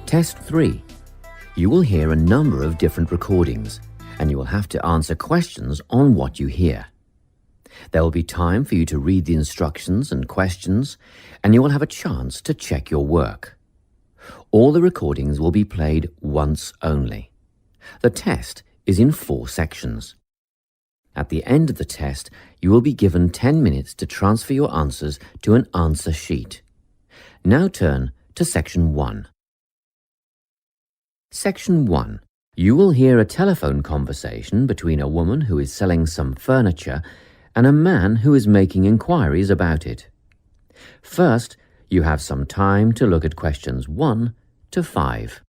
Test 3. You will hear a number of different recordings, and you will have to answer questions on what you hear. There will be time for you to read the instructions and questions, and you will have a chance to check your work. All the recordings will be played once only. The test is in 4 sections. At the end of the test, you will be given 10 minutes to transfer your answers to an answer sheet. Now turn to Section 1. Section 1. You will hear a telephone conversation between a woman who is selling some furniture and a man who is making inquiries about it. First, you have some time to look at questions 1 to 5.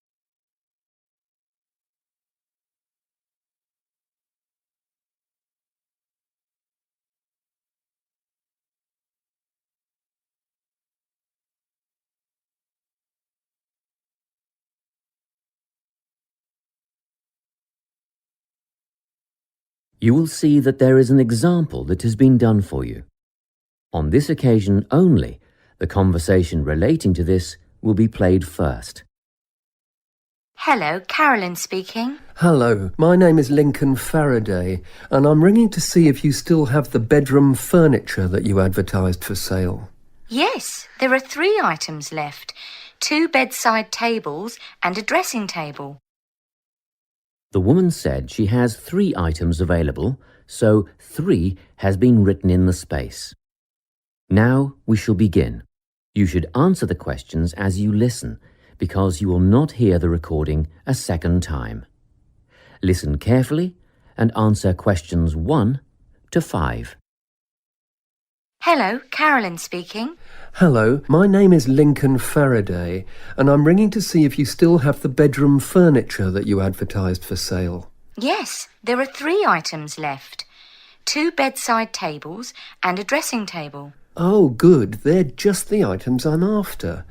You will see that there is an example that has been done for you. On this occasion only, the conversation relating to this will be played first. Hello, Carolyn speaking. Hello, my name is Lincoln Faraday, and I'm ringing to see if you still have the bedroom furniture that you advertised for sale. Yes, there are 3 items left. 2 bedside tables and a dressing table. The woman said she has 3 items available, so 3 has been written in the space. Now we shall begin. You should answer the questions as you listen, because you will not hear the recording a second time. Listen carefully and answer questions 1 to 5. Hello, Carolyn speaking. Hello, my name is Lincoln Faraday, and I'm ringing to see if you still have the bedroom furniture that you advertised for sale. Yes, there are 3 items left. 2 bedside tables and a dressing table. Oh, good. They're just the items I'm after.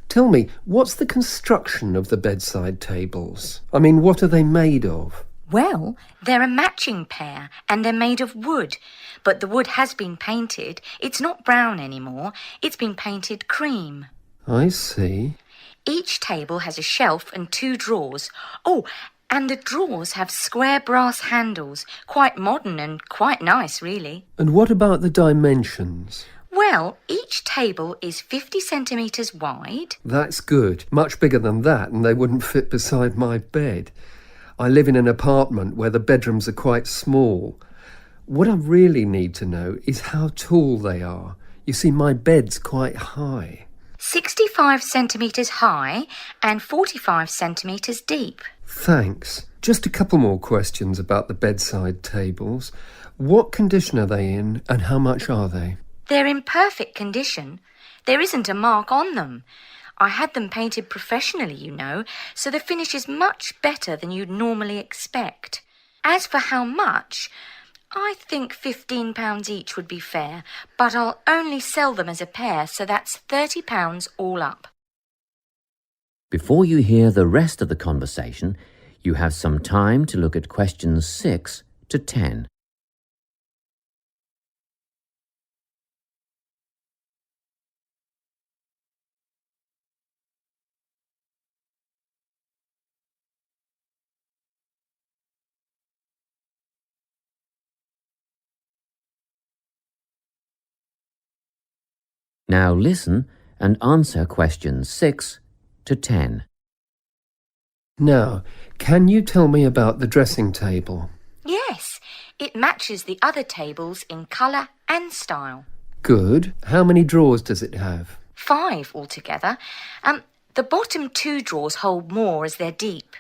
Tell me, what's the construction of the bedside tables? I mean, what are they made of? Well, they're a matching pair and they're made of wood. But the wood has been painted. It's not brown anymore. It's been painted cream. I see. Each table has a shelf and 2 drawers. Oh, and the drawers have square brass handles. Quite modern and quite nice, really. And what about the dimensions? Well, each table is 50 centimetres wide. That's good. Much bigger than that, and they wouldn't fit beside my bed. I live in an apartment where the bedrooms are quite small. What I really need to know is how tall they are. You see, my bed's quite high. 65 centimetres high and 45 centimetres deep. Thanks. Just a couple more questions about the bedside tables. What condition are they in and how much are they? They're in perfect condition. There isn't a mark on them. I had them painted professionally, you know, so the finish is much better than you'd normally expect. As for how much, I think £15 each would be fair, but I'll only sell them as a pair, so that's £30 all up. Before you hear the rest of the conversation, you have some time to look at questions 6 to 10. Now listen and answer questions 6 to 10. Now, can you tell me about the dressing table? Yes, it matches the other tables in colour and style. Good. How many drawers does it have? 5 altogether. The bottom 2 drawers hold more as they're deep.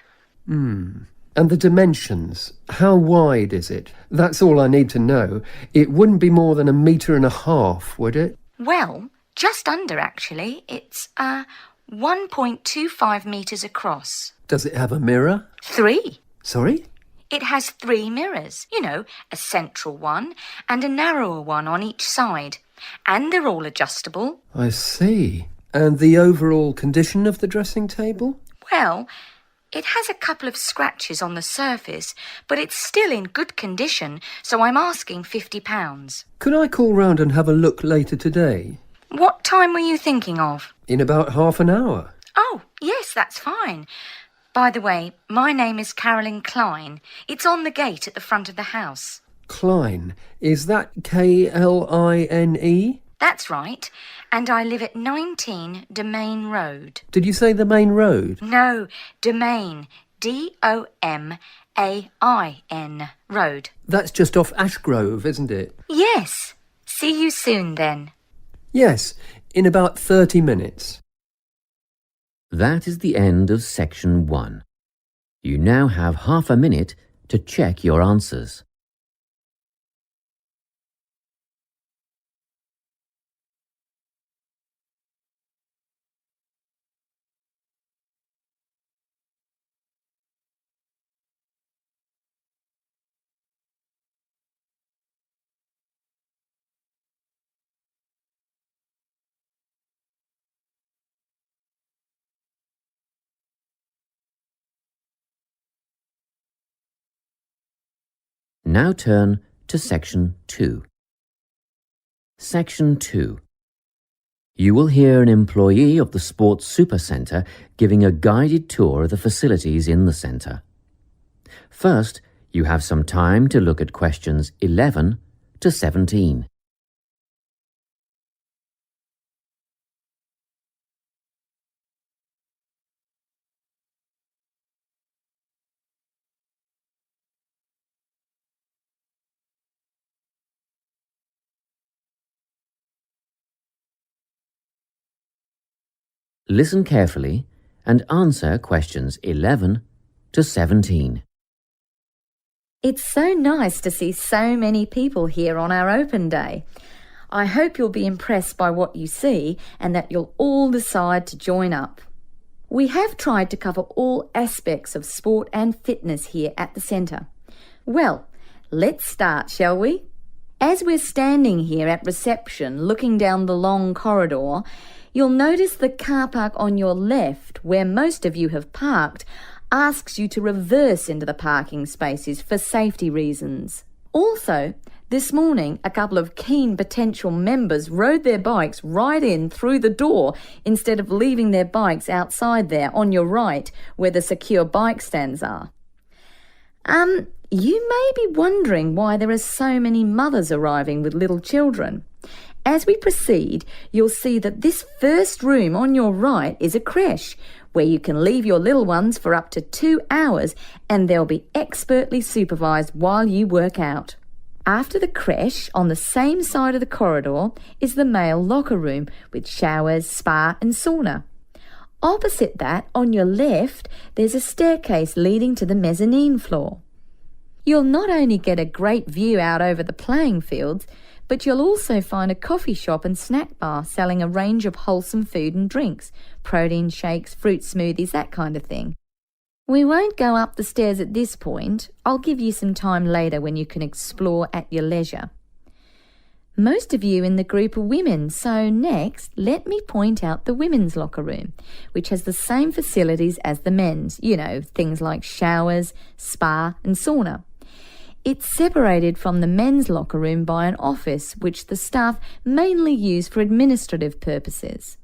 And the dimensions? How wide is it? That's all I need to know. It wouldn't be more than 1.5 meters, would it? Well, just under actually. It's 1.25 metres across. Does it have a mirror? 3. Sorry? It has 3 mirrors, you know, a central one and a narrower one on each side. And they're all adjustable. I see. And the overall condition of the dressing table? Well, it has a couple of scratches on the surface, but it's still in good condition, so I'm asking £50. Could I call round and have a look later today? What time were you thinking of? In about half an hour. Oh, Yes, that's fine. By the way, my name is Carolyn Klein. It's on the gate at the front of the house. Klein. Is that Kline? That's right. And I live at 19 Domain Road. Did you say the main road? No, Domain. Domain Road. That's just off Ashgrove, isn't it? Yes. See you soon then. Yes, in about 30 minutes. That is the end of section 1. You now have half a minute to check your answers. Now turn to section 2. Section 2. You will hear an employee of the Sports Supercentre giving a guided tour of the facilities in the centre. First, you have some time to look at questions 11 to 17. Listen carefully and answer questions 11 to 17. It's so nice to see so many people here on our open day. I hope you'll be impressed by what you see and that you'll all decide to join up. We have tried to cover all aspects of sport and fitness here at the centre. Well, let's start, shall we? As we're standing here at reception looking down the long corridor, you'll notice the car park on your left, where most of you have parked, asks you to reverse into the parking spaces for safety reasons. Also, this morning, a couple of keen potential members rode their bikes right in through the door instead of leaving their bikes outside there on your right, where the secure bike stands are. You may be wondering why there are so many mothers arriving with little children. As we proceed, you'll see that this first room on your right is a creche, where you can leave your little ones for up to 2 hours and they'll be expertly supervised while you work out. After the creche, on the same side of the corridor, is the male locker room with showers, spa and sauna. Opposite that, on your left, there's a staircase leading to the mezzanine floor. You'll not only get a great view out over the playing fields, but you'll also find a coffee shop and snack bar selling a range of wholesome food and drinks, protein shakes, fruit smoothies, that kind of thing. We won't go up the stairs at this point. I'll give you some time later when you can explore at your leisure. Most of you in the group are women, so next let me point out the women's locker room, which has the same facilities as the men's, things like showers, spa and sauna. It's separated from the men's locker room by an office, which the staff mainly use for administrative purposes.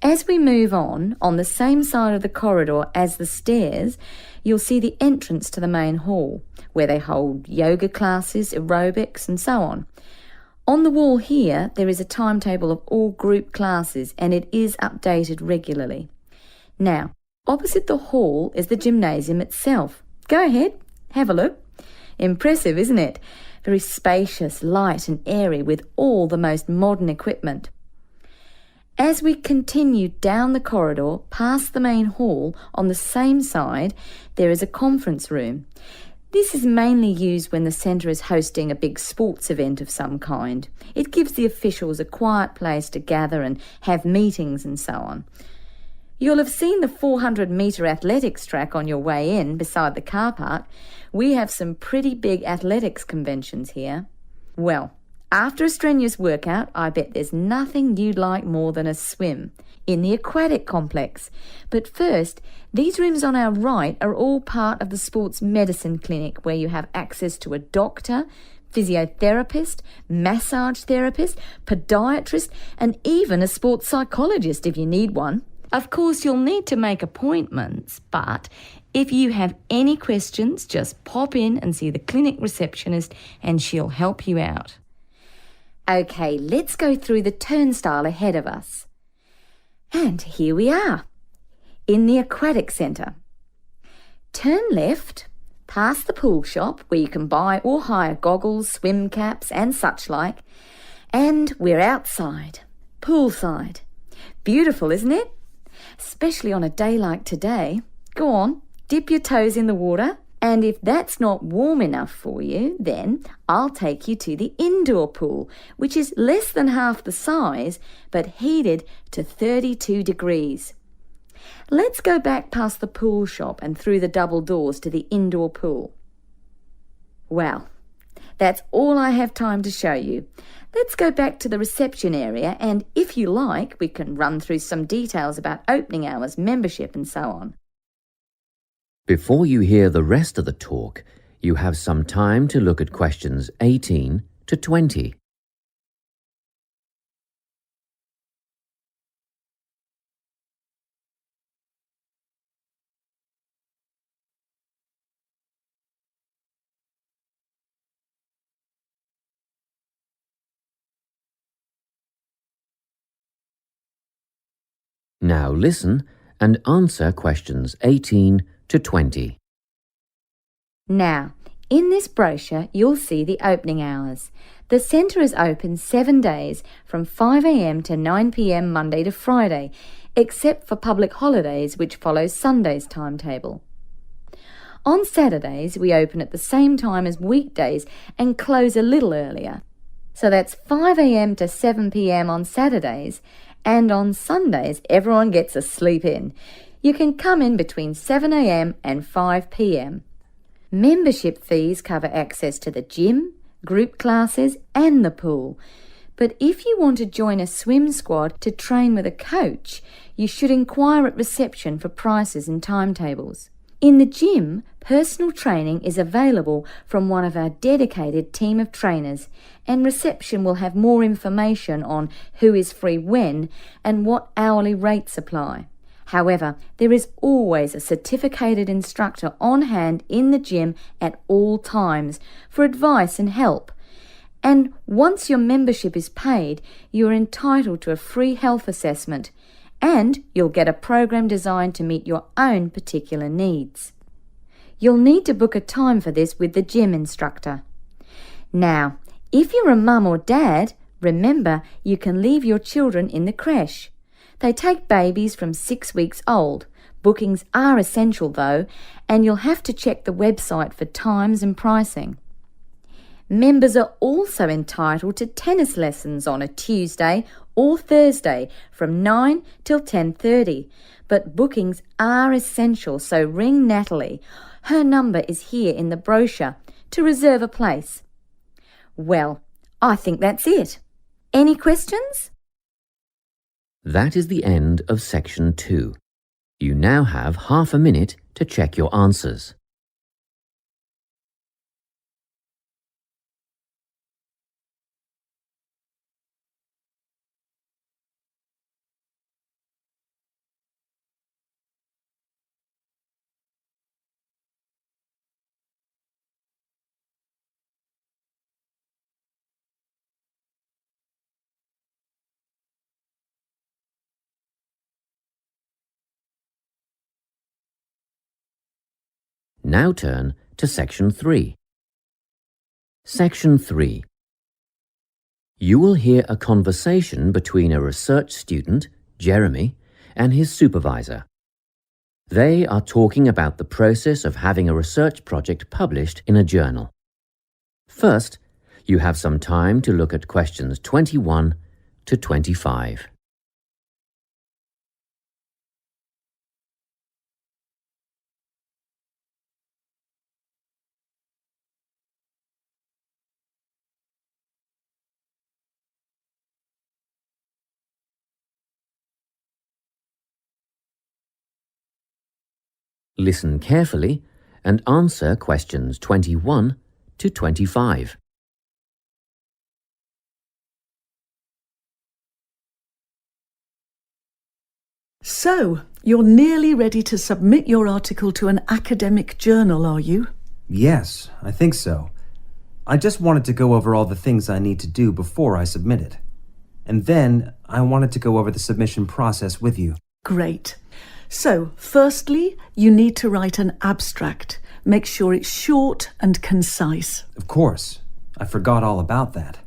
As we move on the same side of the corridor as the stairs, you'll see the entrance to the main hall, where they hold yoga classes, aerobics and so on. On the wall here, there is a timetable of all group classes and it is updated regularly. Now, opposite the hall is the gymnasium itself. Go ahead, have a look. Impressive, isn't it? Very spacious, light and airy with all the most modern equipment. As we continue down the corridor past the main hall, on the same side, there is a conference room. This is mainly used when the centre is hosting a big sports event of some kind. It gives the officials a quiet place to gather and have meetings and so on. You'll have seen the 400-metre athletics track on your way in beside the car park. We have some pretty big athletics conventions here. Well, after a strenuous workout, I bet there's nothing you'd like more than a swim in the aquatic complex. But first, these rooms on our right are all part of the sports medicine clinic, where you have access to a doctor, physiotherapist, massage therapist, podiatrist, and even a sports psychologist if you need one. Of course, you'll need to make appointments, but if you have any questions, just pop in and see the clinic receptionist and she'll help you out. Okay, let's go through the turnstile ahead of us. And here we are, in the aquatic centre. Turn left, past the pool shop where you can buy or hire goggles, swim caps and such like, and we're outside, poolside. Beautiful, isn't it? Especially on a day like today. Go on, dip your toes in the water, and if that's not warm enough for you, then I'll take you to the indoor pool, which is less than half the size, but heated to 32 degrees. Let's go back past the pool shop and through the double doors to the indoor pool. Well, that's all I have time to show you. Let's go back to the reception area and, if you like, we can run through some details about opening hours, membership and so on. Before you hear the rest of the talk, you have some time to look at questions 18 to 20. Now listen and answer questions 18 to 20. Now, in this brochure, you'll see the opening hours. The centre is open 7 days from 5 a.m. to 9 p.m. Monday to Friday, except for public holidays which follows Sunday's timetable. On Saturdays, we open at the same time as weekdays and close a little earlier. So that's 5 a.m. to 7 p.m. on Saturdays, and on Sundays everyone gets a sleep in. You can come in between 7 a.m. and 5 p.m. Membership fees cover access to the gym, group classes and the pool. But if you want to join a swim squad to train with a coach, you should inquire at reception for prices and timetables. In the gym, personal training is available from one of our dedicated team of trainers, and reception will have more information on who is free when and what hourly rates apply. However, there is always a certificated instructor on hand in the gym at all times for advice and help. And once your membership is paid, you are entitled to a free health assessment, and you'll get a program designed to meet your own particular needs. You'll need to book a time for this with the gym instructor. Now, if you're a mum or dad, remember you can leave your children in the creche. They take babies from 6 weeks old. Bookings are essential though, and you'll have to check the website for times and pricing. Members are also entitled to tennis lessons on a Tuesday or Thursday from 9 till 10:30, but bookings are essential, so ring Natalie. Her number is here in the brochure to reserve a place. Well, I think that's it. Any questions? That is the end of section 2. You now have half a minute to check your answers. Now turn to section 3. Section 3. You will hear a conversation between a research student, Jeremy, and his supervisor. They are talking about the process of having a research project published in a journal. First, you have some time to look at questions 21 to 25. Listen carefully and answer questions 21 to 25. So, you're nearly ready to submit your article to an academic journal, are you? Yes, I think so. I just wanted to go over all the things I need to do before I submit it. And then I wanted to go over the submission process with you. Great. So, firstly, you need to write an abstract. Make sure it's short and concise. Of course, I forgot all about that.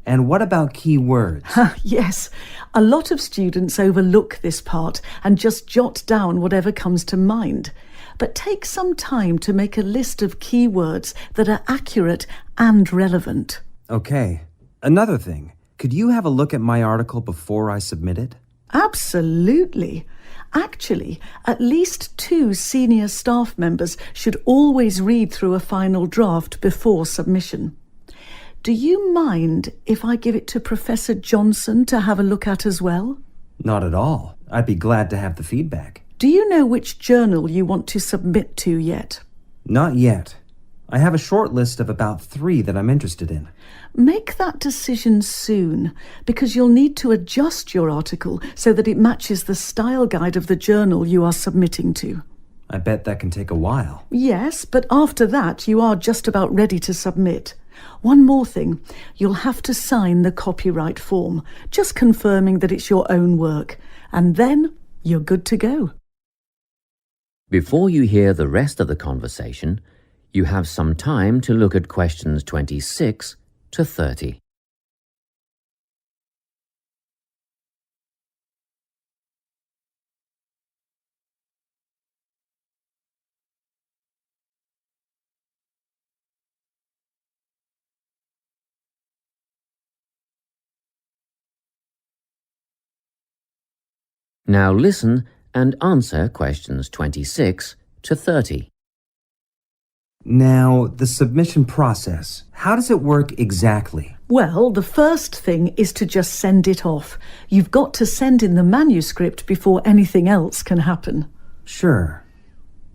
And what about key words? Yes, a lot of students overlook this part and just jot down whatever comes to mind. But take some time to make a list of keywords that are accurate and relevant. Okay. Another thing, could you have a look at my article before I submit it? Absolutely. Actually, at least 2 senior staff members should always read through a final draft before submission. Do you mind if I give it to Professor Johnson to have a look at as well? Not at all. I'd be glad to have the feedback. Do you know which journal you want to submit to yet? Not yet. I have a short list of about 3 that I'm interested in. Make that decision soon, because you'll need to adjust your article so that it matches the style guide of the journal you are submitting to. I bet that can take a while. Yes, but after that you are just about ready to submit. One more thing, you'll have to sign the copyright form, just confirming that it's your own work, and then you're good to go. Before you hear the rest of the conversation, you have some time to look at questions 26 to 30. Now listen and answer questions 26 to 30. Now, the submission process. How does it work exactly? Well, the first thing is to just send it off. You've got to send in the manuscript before anything else can happen. Sure.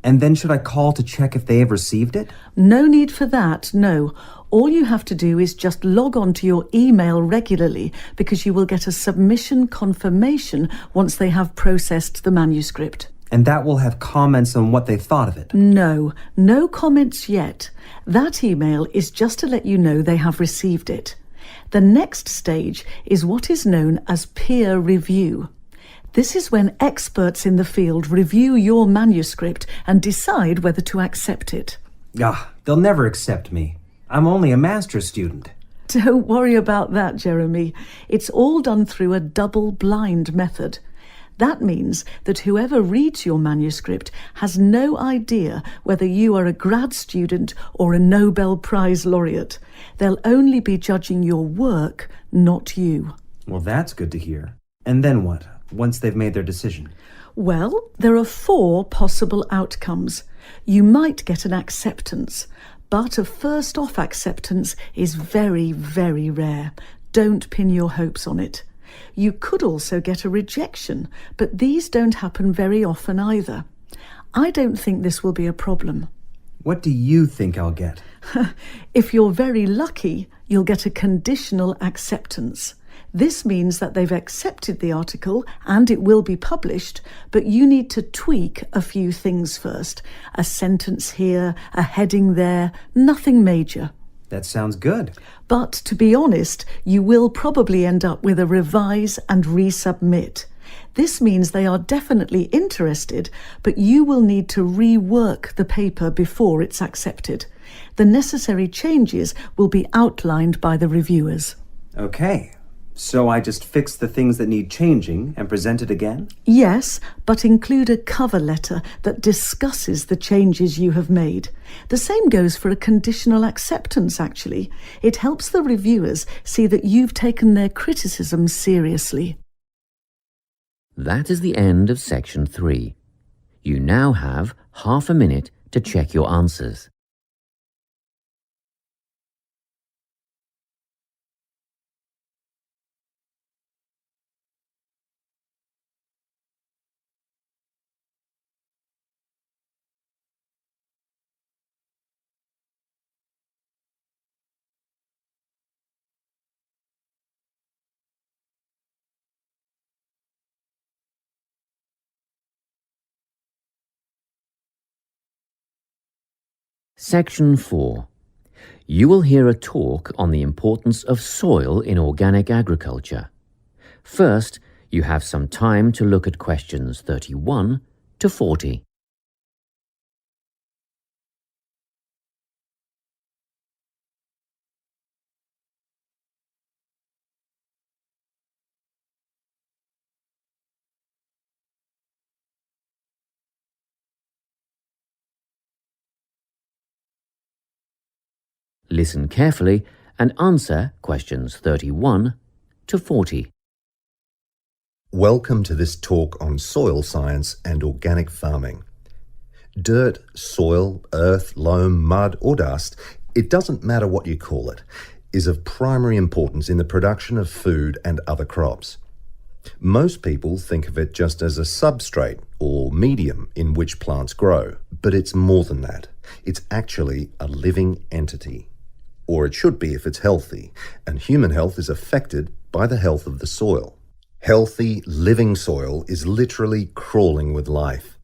And then should I call to check if they have received it? No need for that, no. All you have to do is just log on to your email regularly, because you will get a submission confirmation once they have processed the manuscript. And that will have comments on what they thought of it? No comments yet. That email is just to let you know they have received it. The next stage is what is known as peer review. This is when experts in the field review your manuscript and decide whether to accept it. They'll never accept me. I'm only a master's student. Don't worry about that, Jeremy. It's all done through a double-blind method. That means that whoever reads your manuscript has no idea whether you are a grad student or a Nobel Prize laureate. They'll only be judging your work, not you. Well, that's good to hear. And then what, once they've made their decision? Well, there are 4 possible outcomes. You might get an acceptance, but a first-off acceptance is very, very rare. Don't pin your hopes on it. You could also get a rejection, but these don't happen very often either. I don't think this will be a problem. What do you think I'll get? If you're very lucky, you'll get a conditional acceptance. This means that they've accepted the article and it will be published, but you need to tweak a few things first. A sentence here, a heading there, nothing major. That sounds good. But to be honest, you will probably end up with a revise and resubmit. This means they are definitely interested, but you will need to rework the paper before it's accepted. The necessary changes will be outlined by the reviewers. Okay. So I just fix the things that need changing and present it again? Yes, but include a cover letter that discusses the changes you have made. The same goes for a conditional acceptance, actually. It helps the reviewers see that you've taken their criticism seriously. That is the end of section 3. You now have half a minute to check your answers. Section 4. You will hear a talk on the importance of soil in organic agriculture. First, you have some time to look at questions 31 to 40. Listen carefully and answer questions 31 to 40. Welcome to this talk on soil science and organic farming. Dirt, soil, earth, loam, mud or dust, it doesn't matter what you call it, is of primary importance in the production of food and other crops. Most people think of it just as a substrate or medium in which plants grow, but it's more than that. It's actually a living entity. Or it should be if it's healthy, and human health is affected by the health of the soil. Healthy, living soil is literally crawling with life.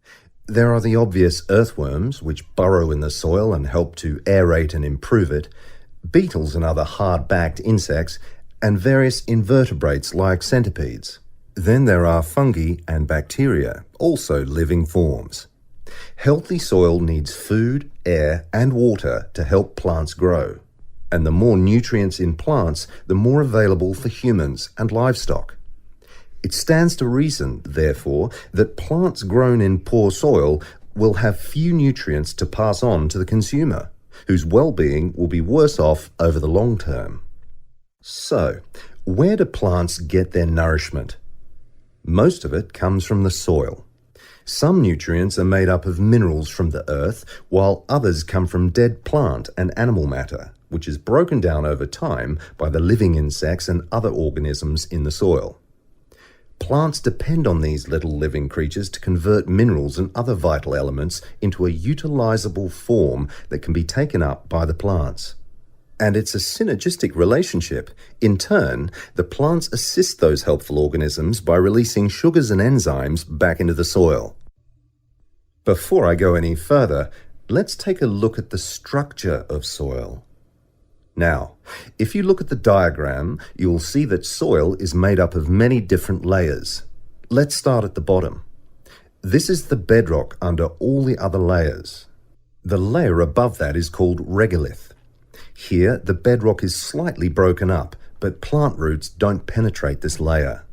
There are the obvious earthworms, which burrow in the soil and help to aerate and improve it, beetles and other hard-backed insects, and various invertebrates like centipedes. Then there are fungi and bacteria, also living forms. Healthy soil needs food, air, and water to help plants grow. And the more nutrients in plants, the more available for humans and livestock. It stands to reason, therefore, that plants grown in poor soil will have few nutrients to pass on to the consumer, whose well-being will be worse off over the long term. So, where do plants get their nourishment? Most of it comes from the soil. Some nutrients are made up of minerals from the earth, while others come from dead plant and animal matter, which is broken down over time by the living insects and other organisms in the soil. Plants depend on these little living creatures to convert minerals and other vital elements into a utilizable form that can be taken up by the plants. And it's a synergistic relationship. In turn, the plants assist those helpful organisms by releasing sugars and enzymes back into the soil. Before I go any further, let's take a look at the structure of soil. Now, if you look at the diagram, you will see that soil is made up of many different layers. Let's start at the bottom. This is the bedrock under all the other layers. The layer above that is called regolith. Here, the bedrock is slightly broken up, but plant roots don't penetrate this layer.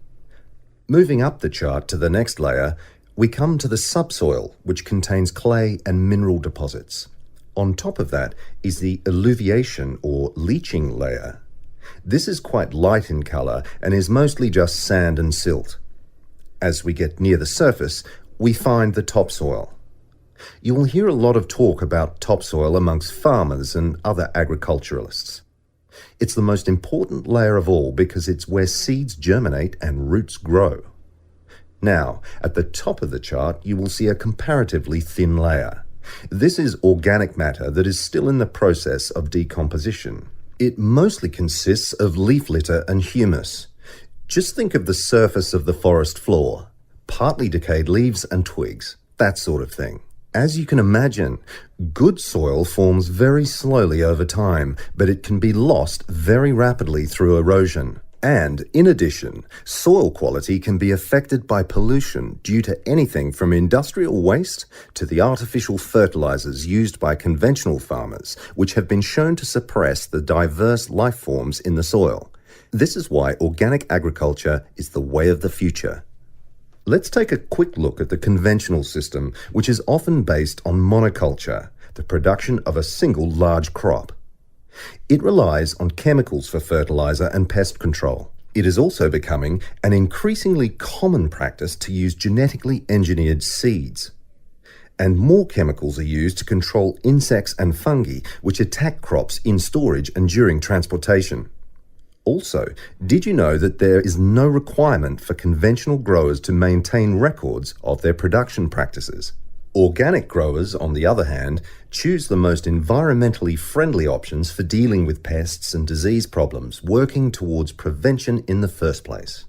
Moving up the chart to the next layer, we come to the subsoil, which contains clay and mineral deposits. On top of that is the alluviation or leaching layer. This is quite light in colour and is mostly just sand and silt. As we get near the surface, we find the topsoil. You will hear a lot of talk about topsoil amongst farmers and other agriculturalists. It's the most important layer of all because it's where seeds germinate and roots grow. Now, at the top of the chart, you will see a comparatively thin layer. This is organic matter that is still in the process of decomposition. It mostly consists of leaf litter and humus. Just think of the surface of the forest floor, partly decayed leaves and twigs, that sort of thing. As you can imagine, good soil forms very slowly over time, but it can be lost very rapidly through erosion. And, in addition, soil quality can be affected by pollution due to anything from industrial waste to the artificial fertilizers used by conventional farmers, which have been shown to suppress the diverse life forms in the soil. This is why organic agriculture is the way of the future. Let's take a quick look at the conventional system, which is often based on monoculture, the production of a single large crop. It relies on chemicals for fertilizer and pest control. It is also becoming an increasingly common practice to use genetically engineered seeds. And more chemicals are used to control insects and fungi, which attack crops in storage and during transportation. Also, did you know that there is no requirement for conventional growers to maintain records of their production practices? Organic growers, on the other hand, choose the most environmentally friendly options for dealing with pests and disease problems, working towards prevention in the first place.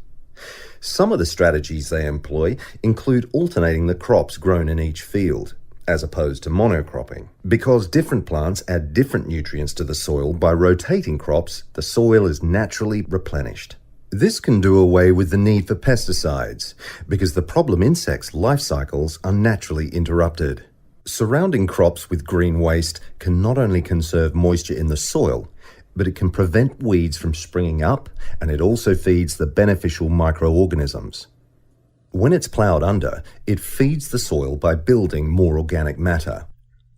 Some of the strategies they employ include alternating the crops grown in each field, as opposed to monocropping. Because different plants add different nutrients to the soil, by rotating crops, the soil is naturally replenished. This can do away with the need for pesticides, because the problem insects' life cycles are naturally interrupted. Surrounding crops with green waste can not only conserve moisture in the soil, but it can prevent weeds from springing up, and it also feeds the beneficial microorganisms. When it's ploughed under, it feeds the soil by building more organic matter.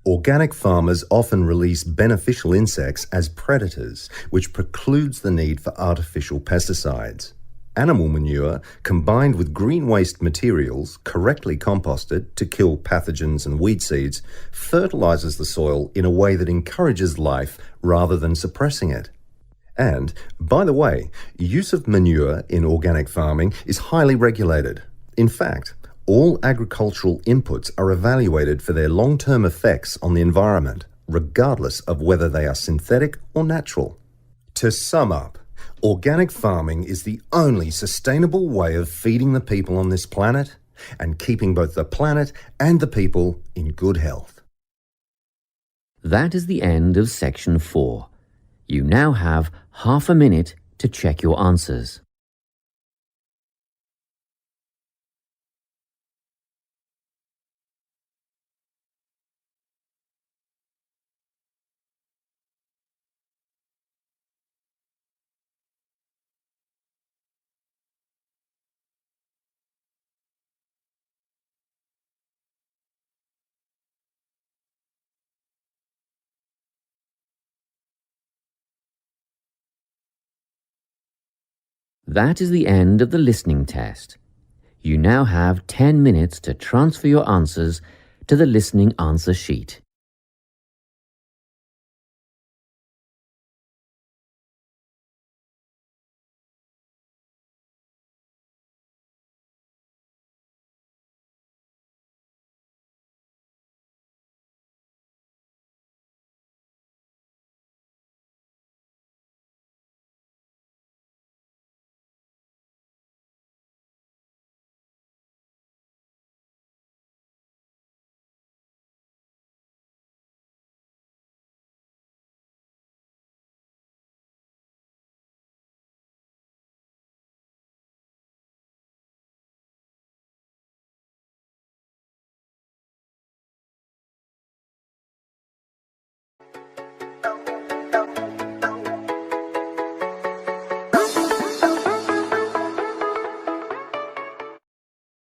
Organic farmers often release beneficial insects as predators, which precludes the need for artificial pesticides. Animal manure, combined with green waste materials, correctly composted to kill pathogens and weed seeds, fertilizes the soil in a way that encourages life rather than suppressing it. And, by the way, use of manure in organic farming is highly regulated. In fact, all agricultural inputs are evaluated for their long-term effects on the environment, regardless of whether they are synthetic or natural. To sum up, organic farming is the only sustainable way of feeding the people on this planet and keeping both the planet and the people in good health. That is the end of section 4. You now have half a minute to check your answers. That is the end of the listening test. You now have 10 minutes to transfer your answers to the listening answer sheet.